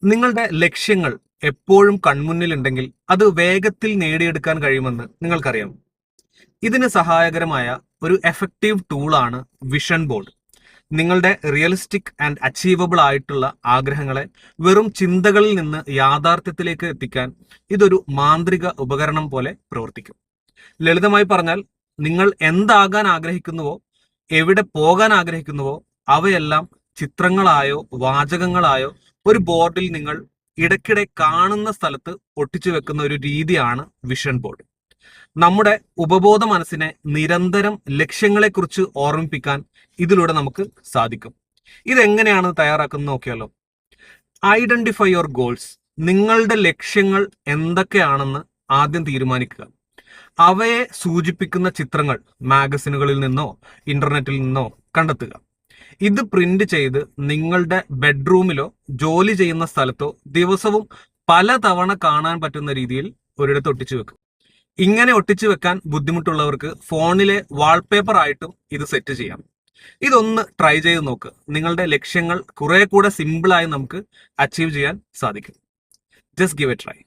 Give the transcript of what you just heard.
നിങ്ങളുടെ ലക്ഷ്യങ്ങൾ എപ്പോഴും കൺമുന്നിലുണ്ടെങ്കിൽ അത് വേഗത്തിൽ നേടിയെടുക്കാൻ കഴിയുമെന്ന് നിങ്ങൾക്കറിയാം. ഇതിന് സഹായകരമായ ഒരു എഫക്റ്റീവ് ടൂളാണ് വിഷൻ ബോർഡ്. നിങ്ങളുടെ റിയലിസ്റ്റിക് ആൻഡ് അച്ചീവബിൾ ആയിട്ടുള്ള ആഗ്രഹങ്ങളെ വെറും ചിന്തകളിൽ നിന്ന് യാഥാർത്ഥ്യത്തിലേക്ക് എത്തിക്കാൻ ഇതൊരു മാന്ത്രിക ഉപകരണം പോലെ പ്രവർത്തിക്കും. ലളിതമായി പറഞ്ഞാൽ, നിങ്ങൾ എന്താകാൻ ആഗ്രഹിക്കുന്നുവോ, എവിടെ പോകാൻ ആഗ്രഹിക്കുന്നുവോ, അവയെല്ലാം ചിത്രങ്ങളായോ വാചകങ്ങളായോ ഒരു ബോർഡിൽ നിങ്ങൾ ഇടയ്ക്കിടെ കാണുന്ന സ്ഥലത്ത് ഒട്ടിച്ചു വെക്കുന്ന ഒരു രീതിയാണ് വിഷൻ ബോർഡ്. നമ്മുടെ ഉപബോധ മനസ്സിനെ നിരന്തരം ലക്ഷ്യങ്ങളെക്കുറിച്ച് ഓർമ്മിപ്പിക്കാൻ ഇതിലൂടെ നമുക്ക് സാധിക്കും. ഇതെങ്ങനെയാണ് തയ്യാറാക്കുന്നത് നോക്കിയാലോ. Identify your goals. നിങ്ങളുടെ ലക്ഷ്യങ്ങൾ എന്തൊക്കെയാണെന്ന് ആദ്യം തീരുമാനിക്കുക. അവയെ സൂചിപ്പിക്കുന്ന ചിത്രങ്ങൾ മാഗസിനുകളിൽ നിന്നോ ഇന്റർനെറ്റിൽ നിന്നോ കണ്ടെത്തുക. ഇത് പ്രിന്റ് ചെയ്ത് നിങ്ങളുടെ ബെഡ്റൂമിലോ ജോലി ചെയ്യുന്ന സ്ഥലത്തോ ദിവസവും പലതവണ കാണാൻ പറ്റുന്ന രീതിയിൽ ഒരിടത്ത് ഒട്ടിച്ചു വെക്കും. ഇങ്ങനെ ഒട്ടിച്ചു വെക്കാൻ ബുദ്ധിമുട്ടുള്ളവർക്ക് ഫോണിലെ വാൾപേപ്പർ ആയിട്ടും ഇത് സെറ്റ് ചെയ്യാം. ഇതൊന്ന് ട്രൈ ചെയ്ത് നോക്ക്. നിങ്ങളുടെ ലക്ഷ്യങ്ങൾ കുറെ കൂടെ സിമ്പിളായി നമുക്ക് അച്ചീവ് ചെയ്യാൻ സാധിക്കും. Just give A try.